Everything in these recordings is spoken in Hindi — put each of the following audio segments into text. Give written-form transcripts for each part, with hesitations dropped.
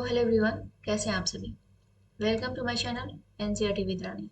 हेलो एवरीवन, कैसे हैं आप सभी। Welcome to my channel NCERT with Rani.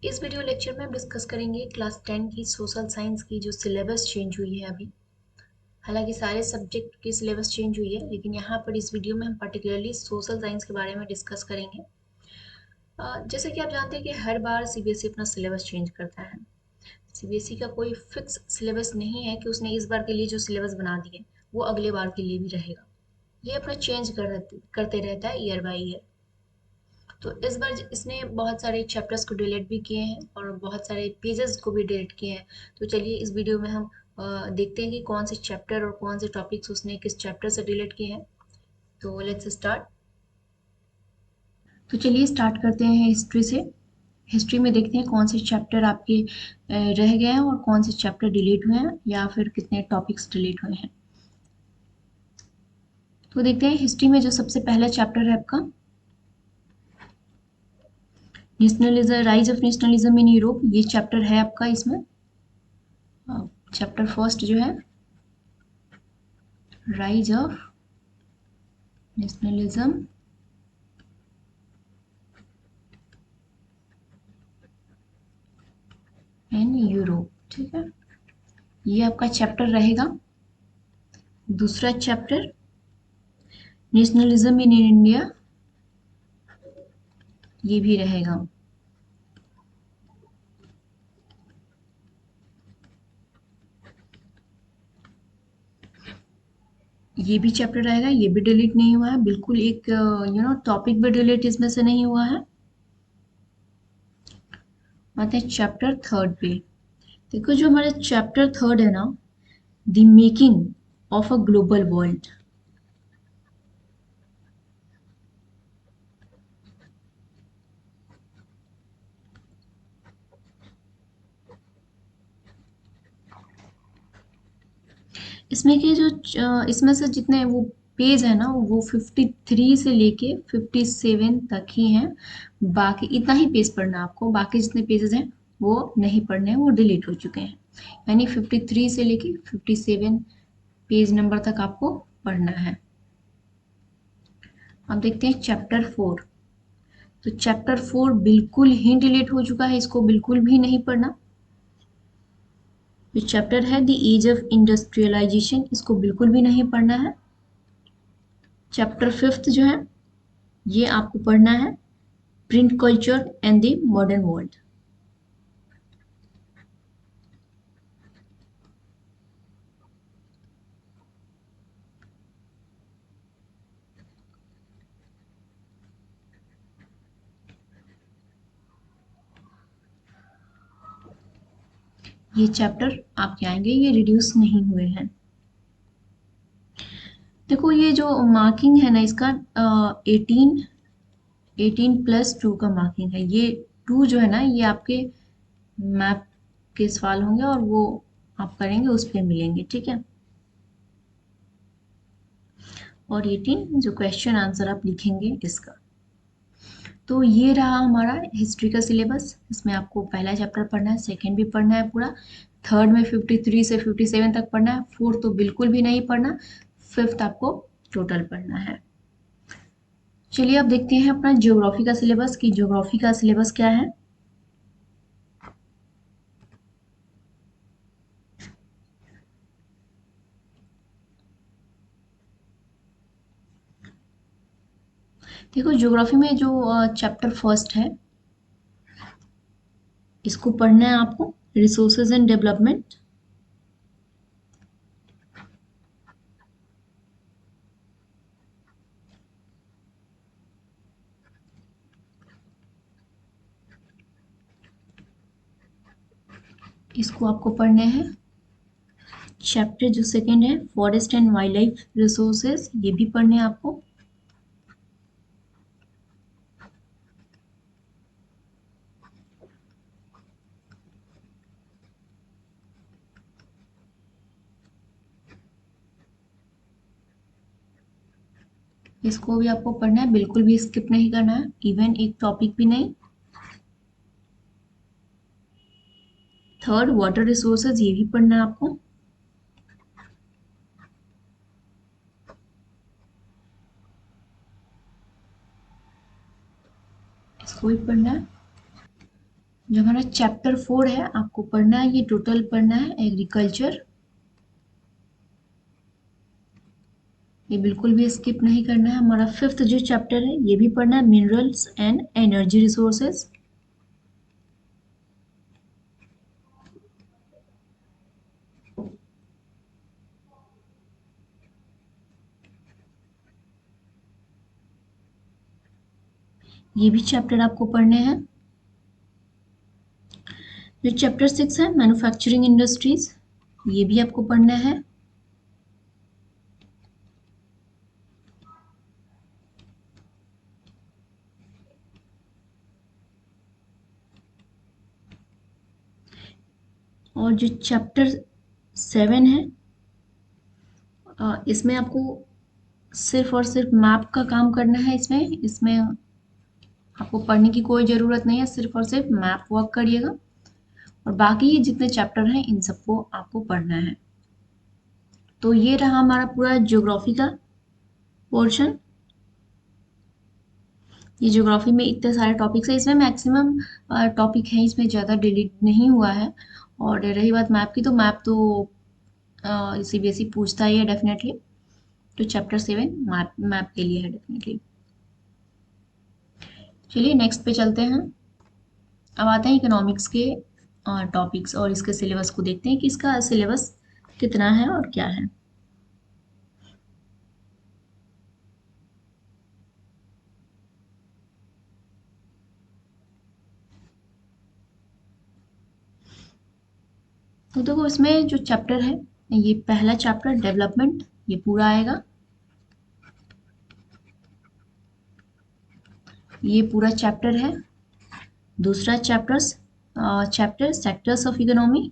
इस वीडियो लेक्चर में हम डिस्कस करेंगे क्लास 10 की सोशल साइंस की जो सिलेबस चेंज हुई है अभी। हालांकि सारे सब्जेक्ट की सिलेबस चेंज हुई है, लेकिन यहाँ पर इस वीडियो में हम पर्टिकुलरली सोशल साइंस के बारे में डिस्कस करेंगे। जैसे कि आप जानते हैं कि हर बार सीबीएसई अपना सिलेबस चेंज करता है। सीबीएसई का कोई फिक्स सिलेबस नहीं है कि उसने इस बार के लिए जो सिलेबस बना दिए वो अगले बार के लिए भी रहेगा। ये अपना चेंज करते रहता है ईयर बाय ईयर। तो इस बार इसने बहुत सारे चैप्टर्स को डिलीट भी किए हैं और बहुत सारे पेजेस को भी डिलीट किए हैं। तो चलिए इस वीडियो में हम देखते हैं कि कौन से चैप्टर और कौन से टॉपिक्स उसने किस चैप्टर से डिलीट किए हैं। तो लेट्स स्टार्ट। तो चलिए स्टार्ट करते हैं हिस्ट्री से। हिस्ट्री में देखते हैं कौन से चैप्टर आपके रह गए हैं और कौन से चैप्टर डिलीट हुए हैं या फिर कितने टॉपिक्स डिलीट हुए हैं। तो देखते हैं हिस्ट्री में जो सबसे पहला चैप्टर है आपका nationalism, rise of nationalism in Europe. ये चैप्टर है आपका इसमें। चैप्टर फर्स्ट जो है rise of nationalism in Europe, ठीक है। ये आपका चैप्टर रहेगा। दूसरा चैप्टर नेशनलिज्म इन इंडिया, ये भी रहेगा। ये भी चैप्टर रहेगा, ये भी डिलीट नहीं हुआ है बिल्कुल। एक टॉपिक भी डिलीट इसमें से नहीं हुआ है। आते हैं चैप्टर थर्ड पे। देखो जो हमारा चैप्टर थर्ड है ना, the making of a global world. इसमें के जो इसमें से जितने वो पेज है ना, वो 53 से लेके 57 तक ही हैं। बाकी इतना ही पेज पढ़ना है आपको, बाकी जितने पेजेस हैं वो नहीं पढ़ने हैं, वो डिलीट हो चुके हैं। यानी 53 से लेके 57 पेज नंबर तक आपको पढ़ना है। अब देखते हैं चैप्टर 4। तो चैप्टर 4 बिल्कुल ही डिलीट हो चुका है, इसको बिल्कुल भी नहीं पढ़ना। जो चैप्टर है द एज ऑफ इंडस्ट्रियलाइजेशन, इसको बिल्कुल भी नहीं पढ़ना है। चैप्टर 5 जो है ये आपको पढ़ना है, print culture and the modern world. ये चैप्टर आपके आएंगे, ये रिड्यूस नहीं हुए हैं। देखो ये जो मार्किंग है ना इसका 18+2 का मार्किंग है। ये 2 जो है ना, ये आपके मैप के सवाल होंगे और वो आप करेंगे उस पर मिलेंगे, ठीक है। और 18 जो क्वेश्चन आंसर आप लिखेंगे इसका। तो ये रहा हमारा हिस्ट्री का सिलेबस। इसमें आपको पहला चैप्टर पढ़ना है, सेकंड भी पढ़ना है पूरा, थर्ड में 53 से 57 तक पढ़ना है, फोर्थ तो बिल्कुल भी नहीं पढ़ना, फिफ्थ आपको टोटल पढ़ना है। चलिए अब देखते हैं अपना ज्योग्राफी का सिलेबस कि ज्योग्राफी का सिलेबस क्या है। देखो ज्योग्राफी में जो चैप्टर फर्स्ट है, इसको पढ़ना है आपको, रिसोर्सेज एंड डेवलपमेंट। इसको आपको पढ़ने हैं। चैप्टर जो सेकंड है forest and wild life resources, ये भी पढ़ने हैं आपको। इसको भी आपको पढ़ना है, बिल्कुल भी स्किप नहीं करना है, इवन एक टॉपिक भी नहीं। थर्ड वाटर रिसोर्सेज, ये भी पढ़ना है आपको। इसको भी पढ़ना है। जो हमारा चैप्टर 4 है आपको पढ़ना है, ये टोटल पढ़ना है एग्रीकल्चर। ये बिल्कुल भी स्किप नहीं करना है। हमारा 5th जो चैप्टर है ये भी पढ़ना है, मिनरल्स एंड एनर्जी रिसोर्सेज। ये भी चैप्टर आपको पढ़ने हैं। जो चैप्टर 6 है मैन्युफैक्चरिंग इंडस्ट्रीज, ये भी आपको पढ़ना है। और जो चैप्टर 7 है इसमें आपको सिर्फ और सिर्फ मैप का काम करना है। इसमें आपको पढ़ने की कोई ज़रूरत नहीं है, सिर्फ और सिर्फ मैप वर्क करिएगा। और बाकी ये जितने चैप्टर हैं इन सबको आपको पढ़ना है। तो ये रहा हमारा पूरा ज्योग्राफी का पोर्शन। ये ज्योग्राफी में इतने सारे टॉपिक्स हैं, इसमें मैक्सिमम टॉपिक है, इसमें ज़्यादा डिलीट नहीं हुआ है। और रही बात मैप की, तो मैप तो सीबीएसई पूछता ही है डेफिनेटली। तो चैप्टर 7 मैप मैप के लिए है डेफिनेटली। चलिए नेक्स्ट पे चलते हैं। अब आते हैं इकोनॉमिक्स के टॉपिक्स और इसके सिलेबस को देखते हैं कि इसका सिलेबस कितना है और क्या है। तो देखो इसमें जो चैप्टर है, ये पहला चैप्टर डेवलपमेंट, ये पूरा आएगा। ये पूरा चैप्टर है। दूसरा चैप्टर सेक्टर्स ऑफ इकोनॉमी,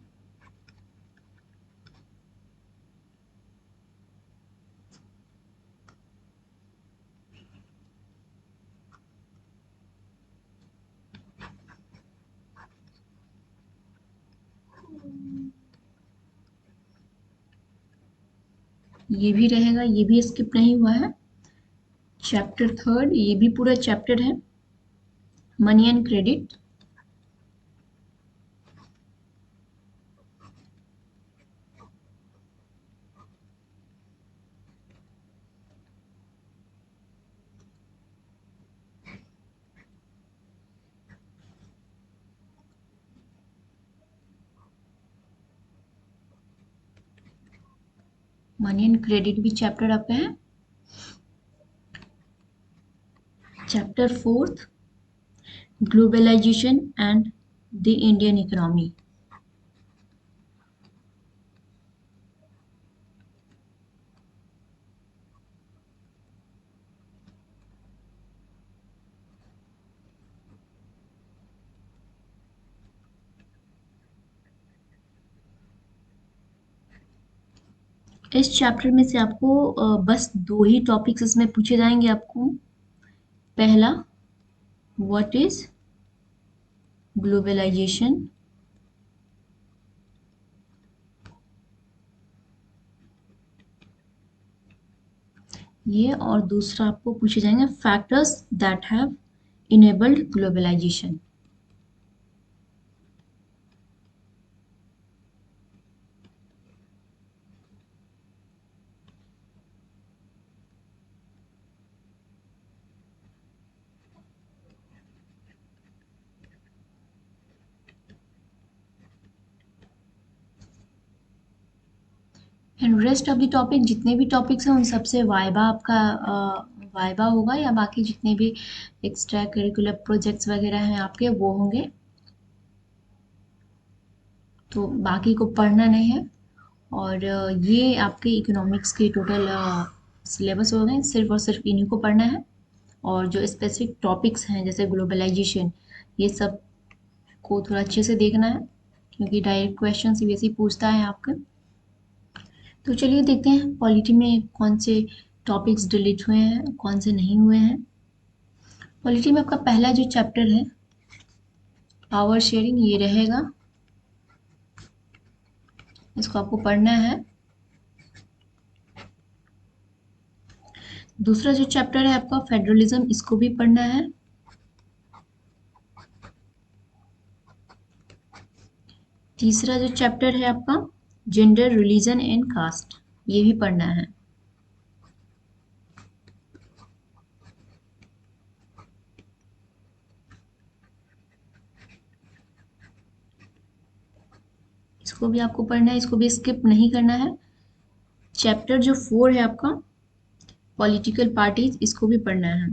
ये भी रहेगा, ये भी स्किप नहीं हुआ है। चैप्टर 3, ये भी पूरा चैप्टर है, money and credit. Money and credit भी चैप्टर आपका है। Chapter 4 globalisation and the Indian economy. इस चैप्टर में से आपको बस 2 ही टॉपिक्स इसमें पूछे जाएंगे आपको। पहला, व्हाट इज ग्लोबलाइजेशन, ये, और दूसरा आपको पूछे जाएंगे factors that have enabled globalisation. And rest of the topic, जितने भी टॉपिक्स हैं उन सबसे वाइवा आपका वाइवा होगा, या बाकी जितने भी एक्स्ट्रा करिकुलर प्रोजेक्ट्स वगैरह हैं आपके वो होंगे। तो बाकी को पढ़ना नहीं है। और ये आपके इकोनॉमिक्स के टोटल सिलेबस हो गए, सिर्फ और सिर्फ इन्हीं को पढ़ना है। और जो स्पेसिफिक टॉपिक्स हैं जैसे ग्लोबलाइजेशन, ये सब को थोड़ा अच्छे से देखना है, क्योंकि डायरेक्ट क्वेश्चन सीबीएसई पूछता है आपके। तो चलिए देखते हैं पॉलिटी में कौन से टॉपिक्स डिलीट हुए हैं, कौन से नहीं हुए हैं। पॉलिटी में आपका पहला जो चैप्टर है पावर शेयरिंग, ये रहेगा, इसको आपको पढ़ना है। दूसरा जो चैप्टर है आपका फेडरलिज्म, इसको भी पढ़ना है। तीसरा जो चैप्टर है आपका जेंडर, रिलीजन एंड कास्ट, ये भी पढ़ना है। इसको भी आपको पढ़ना है, इसको भी स्किप नहीं करना है। चैप्टर जो 4 है आपका पॉलिटिकल पार्टीज, इसको भी पढ़ना है।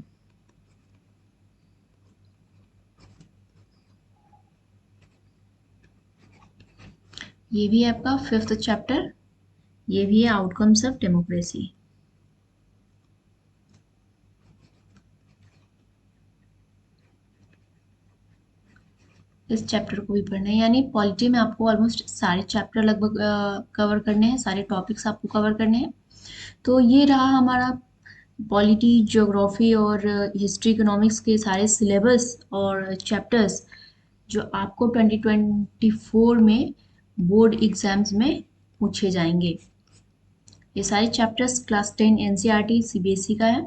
ये भी है आपका 5th चैप्टर, ये भी है आउटकम्स ऑफ डेमोक्रेसी। इस चैप्टर को भी पढ़ना है, यानी पॉलिटी में आपको ऑलमोस्ट सारे चैप्टर लगभग कवर करने हैं, सारे टॉपिक्स आपको कवर करने हैं। तो ये रहा हमारा पॉलिटी, ज्योग्राफी और हिस्ट्री, इकोनॉमिक्स के सारे सिलेबस और चैप्टर्स जो आपको 2024 में बोर्ड एग्जाम्स में पूछे जाएंगे। ये सारे चैप्टर्स क्लास 10 एनसीईआरटी सीबीएसई का है।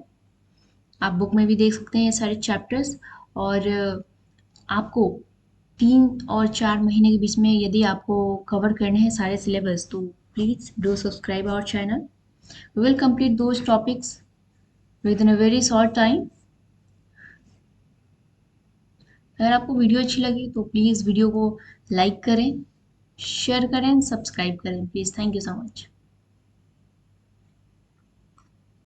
आप बुक में भी देख सकते हैं ये सारे चैप्टर्स। और आपको 3 और 4 महीने के बीच में यदि आपको कवर करने हैं सारे सिलेबस, तो please do subscribe our channel. We will complete those topics within a very short time. अगर आपको वीडियो अच्छी लगी तो प्लीज़ वीडियो को लाइक करें, शेयर करें, सब्सक्राइब करें please. Thank you so much.